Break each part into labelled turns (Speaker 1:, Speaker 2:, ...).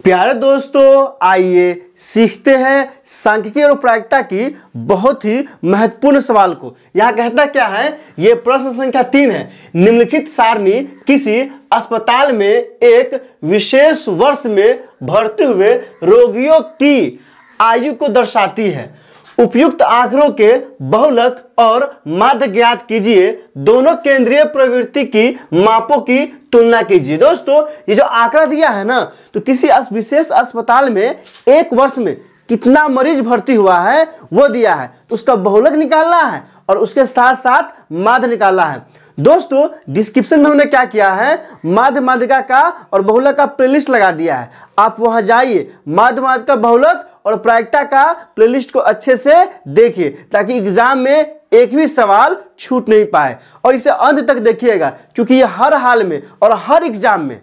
Speaker 1: प्यारे दोस्तों, आइए सीखते हैं सांख्यिकी और प्रायिकता की बहुत ही महत्वपूर्ण सवाल को। यहाँ कहता क्या है, ये प्रश्न संख्या 3 है। निम्नलिखित सारणी किसी अस्पताल में एक विशेष वर्ष में भर्ती हुए रोगियों की आयु को दर्शाती है। उपयुक्त आंकड़ों के बहुलक और माध्य ज्ञात कीजिए। दोनों केंद्रीय प्रवृत्ति की मापों की तुलना कीजिए। दोस्तों, ये जो आंकड़ा दिया है ना, तो किसी विशेष अस्पताल में एक वर्ष में कितना मरीज भर्ती हुआ है वो दिया है, तो उसका बहुलक निकालना है और उसके साथ साथ माध्य निकालना है। दोस्तों, डिस्क्रिप्शन में हमने क्या किया है, माध्य माध्यिका का और बहुलक का प्लेलिस्ट लगा दिया है। आप वहां जाइए, माध्य माध्यिका, बहुलक और प्रायिकता का प्लेलिस्ट को अच्छे से देखिए, ताकि एग्जाम में एक भी सवाल छूट नहीं पाए। और इसे अंत तक देखिएगा, क्योंकि ये हर हाल में और हर एग्जाम में,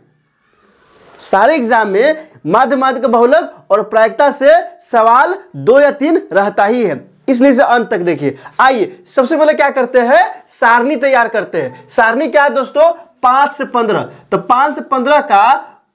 Speaker 1: सारे एग्जाम में माध्य माध्यिका, बहुलक और प्रायिकता से सवाल 2 या 3 रहता ही है, इसलिए इसे अंत तक देखिए। आइए सबसे पहले क्या करते हैं, सारणी तैयार करते हैं। सारणी क्या है दोस्तों, 5 से 15। तो 5 से 15 का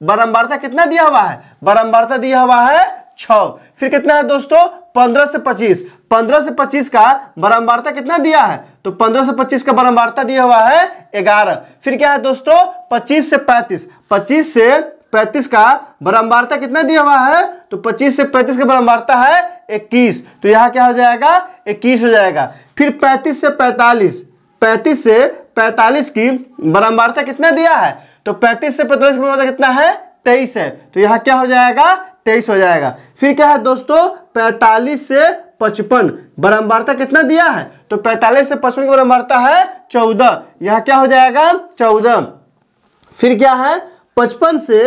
Speaker 1: बारंबारता कितना दिया हुआ है, बारंबारता दिया हुआ है 6। फिर कितना है दोस्तों, 15 से 25। 15 से 25 का बारंबारता कितना दिया है, तो 15 से 25 का बारंबारता दिया हुआ है 11। फिर क्या है दोस्तों, 25 से 35। 25 से 35 का बारंबारता कितना दिया हुआ है, तो 25 से 35 का बारंबारता है 21। तो यहाँ क्या हो जाएगा, 21 हो जाएगा। फिर 35 से 45। 35 से 45 की बारंबारता कितना दिया है, तो 35 से 45 का बारंबारता कितना है, 23 है। तो यहाँ क्या हो जाएगा, 23 हो जाएगा। फिर क्या है दोस्तों, 45 से 55 बारंबारता कितना दिया है, तो 45 से 55 की बारंबारता है 14। यहाँ क्या हो जाएगा, 14। फिर क्या है, 55 से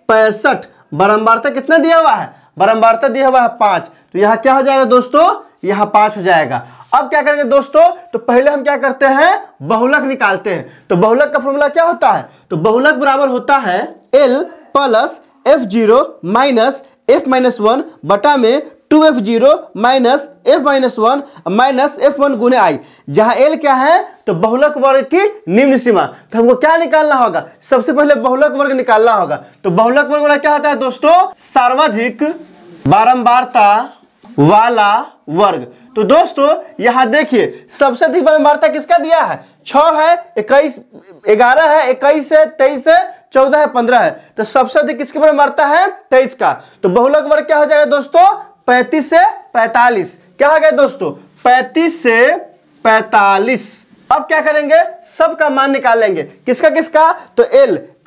Speaker 1: 65 बारंबारता कितना दिया हुआ है, बारंबारता दिया हुआ है 5। तो यहाँ क्या हो जाएगा दोस्तों, यहाँ 5 हो जाएगा। अब क्या करेंगे दोस्तों, तो पहले हम क्या करते हैं, बहुलक निकालते हैं। तो बहुलक का फॉर्मूला क्या होता है, तो बहुलक बराबर होता है L plus F0 minus F-1 बटा में 2F0 minus F-1 minus F1 गुने I, जहां L क्या है, तो बहुलक वर्ग की निम्न सीमा। तो हमको क्या निकालना होगा, सबसे पहले बहुलक वर्ग निकालना होगा। तो बहुलक वर्ग क्या होता है दोस्तों, सर्वाधिक बारंबारता वाला वर्ग। तो दोस्तों यहां देखिए, सबसे अधिक बारंबारता किसका दिया है, 6 है, 21, 11 है, 21 है, 23 है, 14 है, 15 है। तो सबसे अधिक किसकी बारंबारता है, 23 का। तो बहुलक वर्ग क्या हो जाएगा दोस्तों, 35 से 45। क्या हो गया दोस्तों, 35 से 45। अब क्या करेंगे, सब का मान निकालेंगे। किसका किसका, तो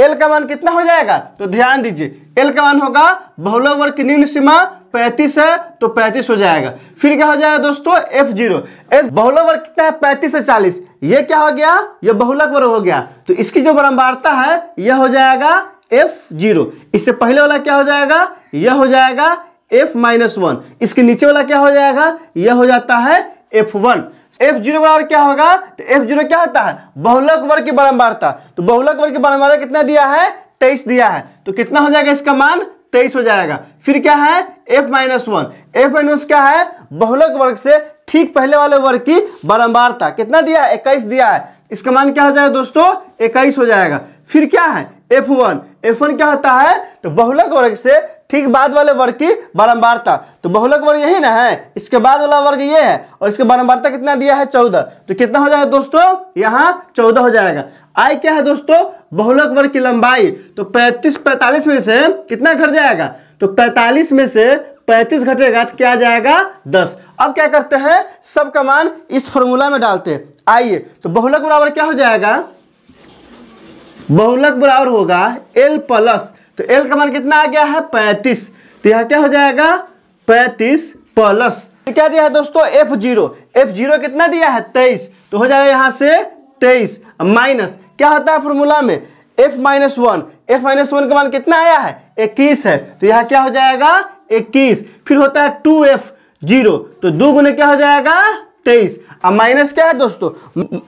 Speaker 1: L का मान कितना हो जाएगा, तो ध्यान दीजिए, L का मान होगा, बहुलक वर्ग की निम्न सीमा 35 है, तो 35 हो जाएगा। फिर क्या हो जाएगा दोस्तों, F0। बहुलक वर्ग कितना है, 35 से 40। ये क्या हो गया, ये बहुलक वर्ग हो गया। तो इसकी जो बारंबारता है यह हो जाएगा F0। इससे पहले वाला क्या हो जाएगा, यह हो जाएगा F-1। इसके नीचे वाला क्या हो जाएगा, यह हो जाता है F1। F0 बराबर क्या होगा, तो F0 क्या होता है, बहुलक वर्ग की बारंबारता। तो बहुलक वर्ग की बारंबारता कितना दिया है, 23 दिया है। तो कितना हो जाएगा, इसका मान 23 हो जाएगा। फिर क्या है, F-1। F-1 क्या है, बहुलक वर्ग से ठीक पहले वाले वर्ग की बारंबारता कितना दिया है, 21 दिया है। इसका मान क्या हो जाएगा दोस्तों, 21 हो जाएगा। फिर क्या है, F1। F1 क्या होता है, तो बहुलक वर्ग से ठीक बाद वाले वर्ग की बारंबारता। तो बहुलक वर्ग यही ना है, इसके बाद वाला वर्ग ये है, और इसके बारंबारता कितना दिया है, 14। तो कितना हो जाएगा दोस्तों, यहाँ 14 हो जाएगा। I क्या है दोस्तों, बहुलक वर्ग की लंबाई। तो 45 में से कितना घट जाएगा, तो 45 में से 35 घटेगा तो क्या आ जाएगा, 10। अब क्या करते हैं, सब का मान इस फॉर्मूला में डालते हैं। आइए, तो बहुलक बराबर क्या हो जाएगा, बहुलक बराबर होगा L प्लस, तो L का मान कितना आ गया है, 35। तो यहाँ क्या हो जाएगा, 35 प्लस क्या दिया है दोस्तों, F0। F0 कितना दिया है, 23। तो हो जाएगा यहाँ से 23 माइनस क्या होता है फॉर्मूला में, F-1। F-1 का मान कितना आया है, 21 है। तो यहाँ क्या हो जाएगा, 21। फिर होता है 2F0, तो 2 गुने क्या हो जाएगा, 23। अब माइनस क्या है दोस्तों,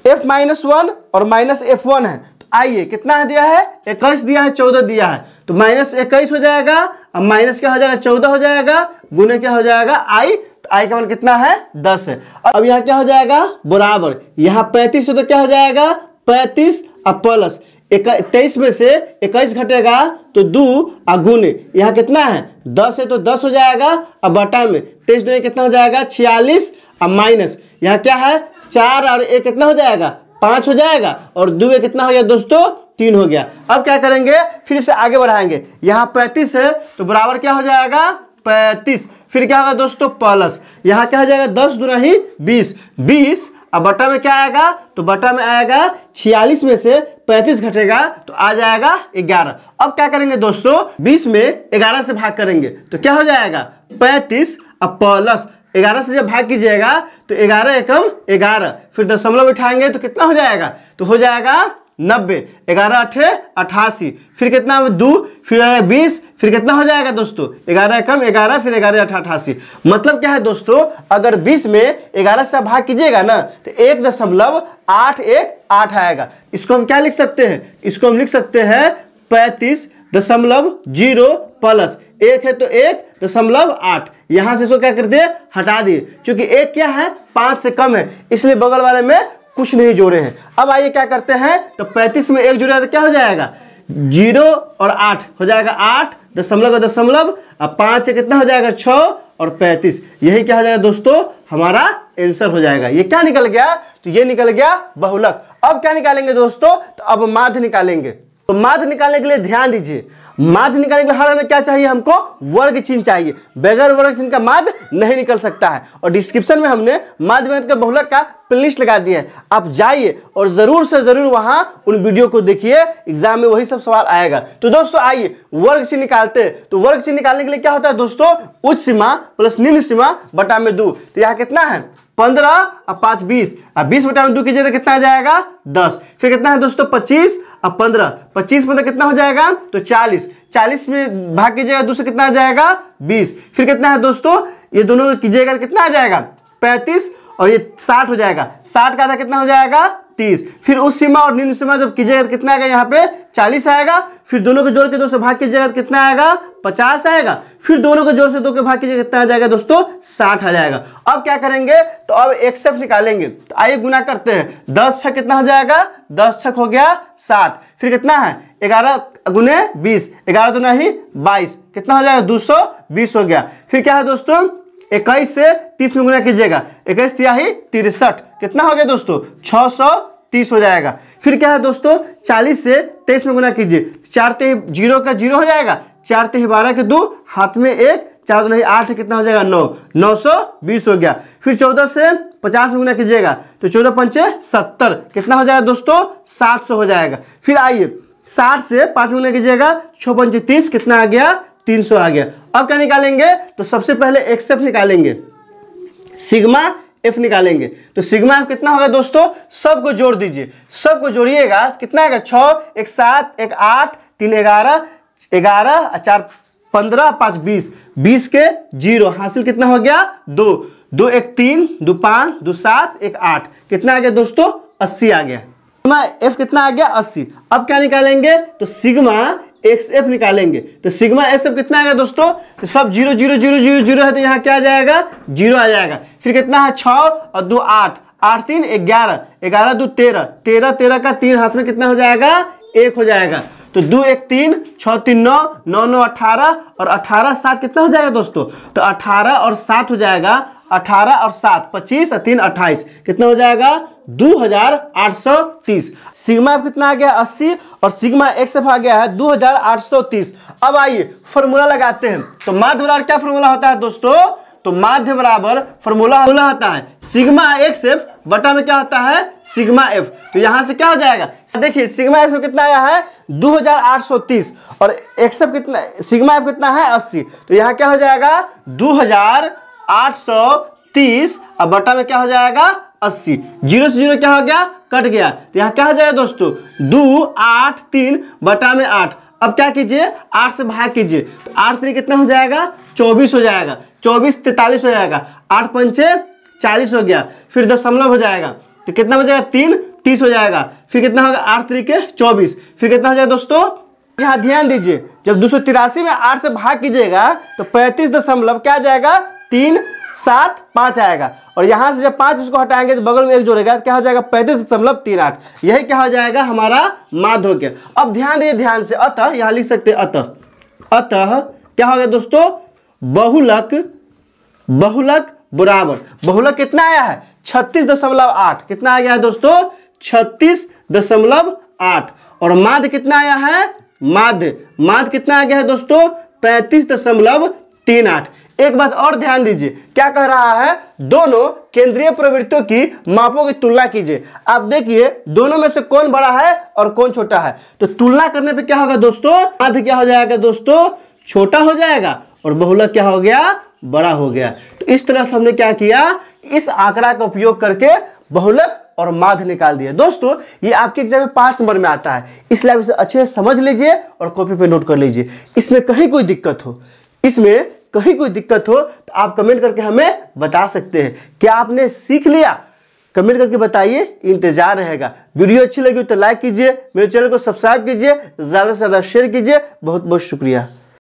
Speaker 1: F-1 और माइनस F1 है। तो आइए कितना दिया है, 21 दिया है, 14 दिया है। तो माइनस 21 हो जाएगा, अब माइनस क्या हो जाएगा, 14 हो जाएगा, गुने क्या हो जाएगा, I। तो I का मान कितना है, 10 है। अब यहाँ क्या हो जाएगा, बराबर, यहाँ 35 हो तो क्या हो जाएगा, 35 और प्लस 23 में से 21 घटेगा तो 2 और गुने यहाँ कितना है 10 है तो 10 हो जाएगा। अब बटा में 23 दूनी कितना हो जाएगा 46 और माइनस यहाँ क्या है 4 और 1 कितना हो जाएगा 5 हो जाएगा और 2 कितना हो गया दोस्तों 3 हो गया। अब क्या करेंगे फिर से आगे बढ़ाएंगे। यहाँ 35 है तो बराबर क्या हो जाएगा 35। फिर क्या होगा दोस्तों प्लस यहाँ क्या हो जाएगा 10 दूना ही 20। अब बटा में क्या आएगा तो बटा में आएगा 46 में से 35 घटेगा तो आ जाएगा 11। अब क्या करेंगे दोस्तों 20 में 11 से भाग करेंगे तो क्या हो जाएगा 35 अब प्लस 11 से जब भाग कीजिएगा तो 11 एकम 11 फिर दशमलव बिठाएंगे तो कितना हो जाएगा तो हो जाएगा 90। 11 8 88 फिर कितना 2 फिर 20 फिर कितना हो जाएगा दोस्तों 11 कम 11 फिर 11 8 88। मतलब क्या है दोस्तों अगर 20 में 11 से भाग कीजिएगा ना तो 1.818 आएगा। इसको हम क्या लिख सकते हैं इसको हम लिख सकते हैं 35.0 प्लस 1 है तो 1.8 यहां से इसको क्या कर दिए हटा दिए क्योंकि 1 क्या है 5 से कम है इसलिए बगल वाले में कुछ नहीं जोड़े हैं। अब आइए क्या करते हैं तो 35 में 1 जोड़े तो क्या हो जाएगा 0 और 8 हो जाएगा 8 दशमलव अब 5 से कितना हो जाएगा 6 और 35 यही क्या हो जाएगा दोस्तों हमारा आंसर हो जाएगा। ये क्या निकल गया तो ये निकल गया बहुलक। अब क्या निकालेंगे दोस्तों तो अब माध्य निकालेंगे। तो माध्य निकालने के लिए ध्यान दीजिए माध्य निकालने के लिए हर में क्या चाहिए हमको वर्ग चिन्ह चाहिए। बगैर वर्ग चिन्ह का माध्य नहीं निकल सकता है और डिस्क्रिप्शन में हमने माध्य मेथड का बहुलक का प्लेलिस्ट लगा दिया है। आप जाइए और जरूर से जरूर वहां उन वीडियो को देखिए एग्जाम में वही सब सवाल आएगा। तो दोस्तों आइए वर्ग चिन्ह निकालते हैं। तो वर्ग चिन्ह निकालने के लिए क्या होता है दोस्तों उच्च सीमा प्लस निम्न सीमा बटा में 2। तो यहाँ कितना है 15 और 5 20 अब 20 बटा में 2 कीजिए तो कितना आ जाएगा 10। फिर कितना है दोस्तों 25 और 15 25 में तो कितना हो जाएगा तो 40 में भाग कीजिएगा 2 से कितना आ जाएगा 20। फिर कितना है दोस्तों ये दोनों कीजिएगा तो कितना आ जाएगा 35 और ये 60 हो जाएगा 60 का आधा कितना हो जाएगा 30। फिर उस सीमा और निम्न सीमा जब कीजिएगा तो कितना आएगा यहाँ पे 40 आएगा। फिर दोनों को जोड़ के 2 से भाग कीजिएगा तो कितना आएगा 50 आएगा। फिर दोनों को जोड़ से 2 के भाग कीजिएगा कितना आ जाएगा दोस्तों 60 आ जाएगा। अब क्या करेंगे तो अब एक्सेप्ट निकालेंगे। तो आइए गुना करते हैं 10 छक कितना हो जाएगा 10 छक हो गया 60। फिर कितना है 11 गुने 20 11 दूना ही 22 कितना हो जाएगा 220 हो गया। फिर क्या है दोस्तों 21 से 30 में गुना कीजिएगा 21 तिहाई 63 कितना हो गया दोस्तों 630 हो जाएगा। फिर क्या है दोस्तों 40 से 23 में गुना कीजिए 4 ते 0 का 0 हो जाएगा 4 ते 12 के 2 हाथ में 1 4 नहीं 8 कितना हो जाएगा 9 920 हो गया। फिर 14 से 50 में गुना कीजिएगा तो 14 पंचे 70 कितना हो जाएगा दोस्तों 700 हो जाएगा। फिर आइए 60 से 5 में गुना कीजिएगा 6 पंचे 30 कितना आ गया 300 आ गया। अब क्या निकालेंगे तो सबसे पहले एक्सेप्ट निकालेंगे सिग्मा एफ निकालेंगे। तो सिग्मा एफ कितना होगा दोस्तों सबको जोड़ दीजिए सबको जोड़िएगा कितना आएगा 6 1 7 1 8 3 11 11 4 15 5 20 20 के 0 हासिल कितना हो गया 2 2 1 3 2 5 2 7 1 8 कितना आ गया दोस्तों 80 आ गया। सिग्मा एफ कितना आ गया 80। अब क्या निकालेंगे तो सिग्मा एक्स एफ निकालेंगे। तो सिग्मा एस एफ कितना आएगा दोस्तों तो सब 0 0 0 0 0 है तो यहाँ क्या आ जाएगा 0 आ जाएगा। फिर कितना है 6 और 2 8 8 3 11 11 2 13 13 13 का 3 हाथ में कितना हो जाएगा 1 हो जाएगा। तो 2 1 3 6 3 9 9 9 18 और 18 7 कितना हो जाएगा दोस्तों तो 18 और 7 हो जाएगा 18 और 7 25 और 3 28 कितना हो जाएगा 2830। सिग्मा एफ कितना आ गया 80 और सिग्मा एक्स एफ आ गया है 2830। अब आइए फॉर्मूला लगाते हैं। तो माध्य बराबर क्या फॉर्मूला होता है दोस्तों तो माध्य बराबर फॉर्मूला होता है सिग्मा एक्स एफ बटा में क्या होता है सिग्मा एफ। तो यहां से क्या हो जाएगा देखिए सिग्मा एक्स एफ कितना आया है 2830 और एक्स एफ कितना सिग्मा एफ कितना है 80। तो यहाँ क्या हो जाएगा 2830 और बटा में क्या हो जाएगा 80 0 से 0 क्या हो गया कट गया। तो यहाँ क्या हो जाएगा दोस्तों 2 8 3 बटा में 8। अब क्या कीजिए 8 से भाग कीजिए तो 8 3 कितना हो जाएगा 24 हो जाएगा 24 43 हो जाएगा 8 पंचे 40 हो गया। फिर दशमलव हो जाएगा तो कितना हो जाएगा 3 30 हो जाएगा। फिर कितना होगा 8 3 के 24 फिर कितना हो जाएगा दोस्तों यहाँ ध्यान दीजिए जब 283 में 8 से भाग कीजिएगा तो 35 दशमलव क्या आ जाएगा 3 7 5 आएगा, और यहां से जब 5 इसको हटाएंगे तो बगल में 1 जोड़ेगा तो क्या हो जाएगा 35.38। यही क्या हो जाएगा हमारा माध्य हो गया। अब ध्यान दीजिए ध्यान से, अतः यहां लिख सकते हैं अतः क्या हो गया दोस्तों, बहुलक बराबर, बहुलक कितना आया है 36.8, कितना आ गया है दोस्तों 36.8, और माध्य कितना आया है, माध्य कितना आ गया है दोस्तों 35.38। एक बात और ध्यान दीजिए, क्या कह रहा है, दोनों केंद्रीय प्रवृत्तियों की मापों की तुलना कीजिए। आप देखिए दोनों में से कौन बड़ा है और कौन छोटा है, तो तुलना करने पे क्या होगा दोस्तों, माध्य क्या हो जाएगा दोस्तों छोटा हो जाएगा, और बहुलक क्या हो गया बड़ा हो गया। तो इस तरह से हमने क्या किया, इस आंकड़ा का उपयोग करके बहुलक और माध्य निकाल दिया। दोस्तों ये आपके एग्जाम में 5 नंबर में आता है, इसलिए आप इसे अच्छे से समझ लीजिए और कॉपी पे नोट कर लीजिए। इसमें कहीं कोई दिक्कत हो तो आप कमेंट करके हमें बता सकते हैं। क्या आपने सीख लिया, कमेंट करके बताइए, इंतजार रहेगा। वीडियो अच्छी लगी तो लाइक कीजिए, मेरे चैनल को सब्सक्राइब कीजिए, ज्यादा से ज्यादा शेयर कीजिए। बहुत बहुत शुक्रिया।